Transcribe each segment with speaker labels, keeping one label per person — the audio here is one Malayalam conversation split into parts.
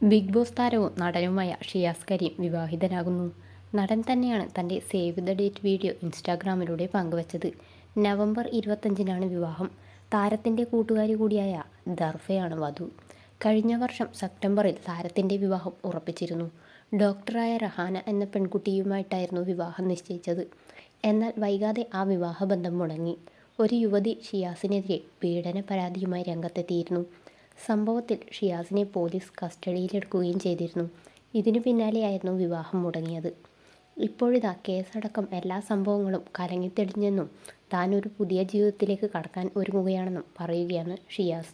Speaker 1: ബിഗ് ബോസ് താരവും നടനുമായ ഷിയാസ് കരീം വിവാഹിതനാകുന്നു. നടൻ തന്നെയാണ് തൻ്റെ സേവ് ദ ഡേറ്റ് വീഡിയോ ഇൻസ്റ്റാഗ്രാമിലൂടെ പങ്കുവച്ചത്. നവംബർ 25-നാണ് വിവാഹം. താരത്തിൻ്റെ കൂട്ടുകാരി കൂടിയായ ദർഫയാണ് വധു. കഴിഞ്ഞ വർഷം സെപ്റ്റംബറിൽ താരത്തിൻ്റെ വിവാഹം ഉറപ്പിച്ചിരുന്നു. ഡോക്ടറായ റഹാന എന്ന പെൺകുട്ടിയുമായിട്ടായിരുന്നു വിവാഹം നിശ്ചയിച്ചത്. എന്നാൽ വൈകാതെ ആ വിവാഹബന്ധം മുടങ്ങി. ഒരു യുവതി ഷിയാസിനെതിരെ പീഡന പരാതിയുമായി രംഗത്തെത്തിയിരുന്നു. സംഭവത്തിൽ ഷിയാസിനെ പോലീസ് കസ്റ്റഡിയിലെടുക്കുകയും ചെയ്തിരുന്നു. ഇതിനു പിന്നാലെയായിരുന്നു വിവാഹം മുടങ്ങിയത്. ഇപ്പോഴിതാ കേസടക്കം എല്ലാ സംഭവങ്ങളും കലങ്ങിത്തെളിഞ്ഞെന്നും താൻ ഒരു പുതിയ ജീവിതത്തിലേക്ക് കടക്കാൻ ഒരുങ്ങുകയാണെന്നും പറയുകയാണ് ഷിയാസ്.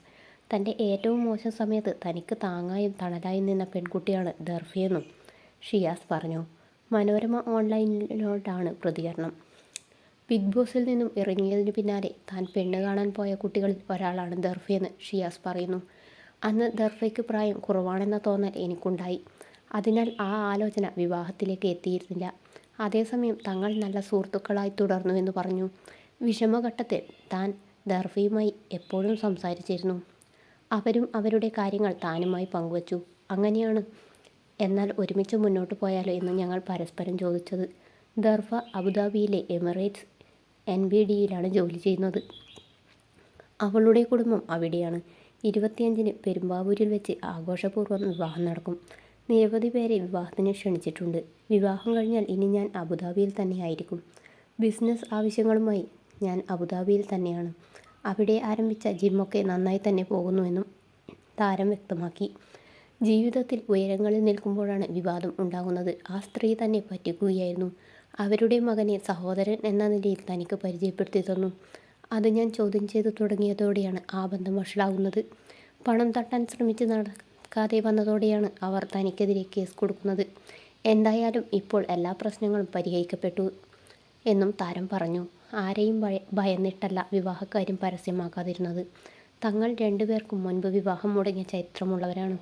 Speaker 1: തൻ്റെ ഏറ്റവും മോശം സമയത്ത് തനിക്ക് താങ്ങായും തണലായും നിന്ന പെൺകുട്ടിയാണ് ദർഫയെന്നും ഷിയാസ് പറഞ്ഞു. മനോരമ ഓൺലൈനിനോടാണ് പ്രതികരണം. ബിഗ് ബോസിൽ നിന്നും ഇറങ്ങിയതിനു പിന്നാലെ താൻ പെണ്ണ് കാണാൻ പോയ കുട്ടികളിൽ ഒരാളാണ് ദർഫയെന്ന് ഷിയാസ് പറയുന്നു. അന്ന് ദർഫയ്ക്ക് പ്രായം കുറവാണെന്ന തോന്നൽ എനിക്കുണ്ടായി. അതിനാൽ ആ ആലോചന വിവാഹത്തിലേക്ക് എത്തിയിരുന്നില്ല. അതേസമയം തങ്ങൾ നല്ല സുഹൃത്തുക്കളായി തുടർന്നുവെന്ന് പറഞ്ഞു. വിഷമഘട്ടത്തിൽ താൻ ദർഫയുമായി എപ്പോഴും സംസാരിച്ചിരുന്നു. അവരും അവരുടെ കാര്യങ്ങൾ താനുമായി പങ്കുവച്ചു. അങ്ങനെയാണ് എന്നാൽ ഒരുമിച്ച് മുന്നോട്ട് പോയാലോ എന്ന് ഞങ്ങൾ പരസ്പരം ചോദിച്ചത്. ദർഫ അബുദാബിയിലെ എമിറേറ്റ്സ് NBDയിലാണ് ജോലി ചെയ്യുന്നത്. അവളുടെ കുടുംബം അവിടെയാണ്. 25-ന് പെരുമ്പാവൂരിൽ വെച്ച് ആഘോഷപൂർവ്വം വിവാഹം നടക്കും. നിരവധി പേരെ വിവാഹത്തിന് ക്ഷണിച്ചിട്ടുണ്ട്. വിവാഹം കഴിഞ്ഞാൽ ഇനി ഞാൻ അബുദാബിയിൽ തന്നെയായിരിക്കും. ബിസിനസ് ആവശ്യങ്ങളുമായി ഞാൻ അബുദാബിയിൽ തന്നെയാണ്. അവിടെ ആരംഭിച്ച ജിമ്മൊക്കെ നന്നായി തന്നെ പോകുന്നുവെന്നും താരം വ്യക്തമാക്കി. ജീവിതത്തിൽ ഉയരങ്ങളിൽ നിൽക്കുമ്പോഴാണ് വിവാദം ഉണ്ടാകുന്നത്. ആ സ്ത്രീ തന്നെ പറ്റിക്കുകയായിരുന്നു. അവരുടെ മകനെ സഹോദരൻ എന്ന നിലയിൽ തനിക്ക് പരിചയപ്പെടുത്തി തന്നു. അത് ഞാൻ ചോദ്യം ചെയ്തു തുടങ്ങിയതോടെയാണ് ആ ബന്ധം വഷളാകുന്നത്. പണം തട്ടാൻ ശ്രമിച്ച് നടക്കാതെ വന്നതോടെയാണ് അവർ തനിക്കെതിരെ കേസ് കൊടുക്കുന്നത്. എന്തായാലും ഇപ്പോൾ എല്ലാ പ്രശ്നങ്ങളും പരിഹരിക്കപ്പെട്ടു എന്നും താരം പറഞ്ഞു. ആരെയും ഭയന്നിട്ടല്ല വിവാഹക്കാര്യം പരസ്യമാക്കാതിരുന്നത്. തങ്ങൾ രണ്ടുപേർക്കും മുൻപ് വിവാഹം മുടങ്ങിയ ചരിത്രമുള്ളവരാണ്.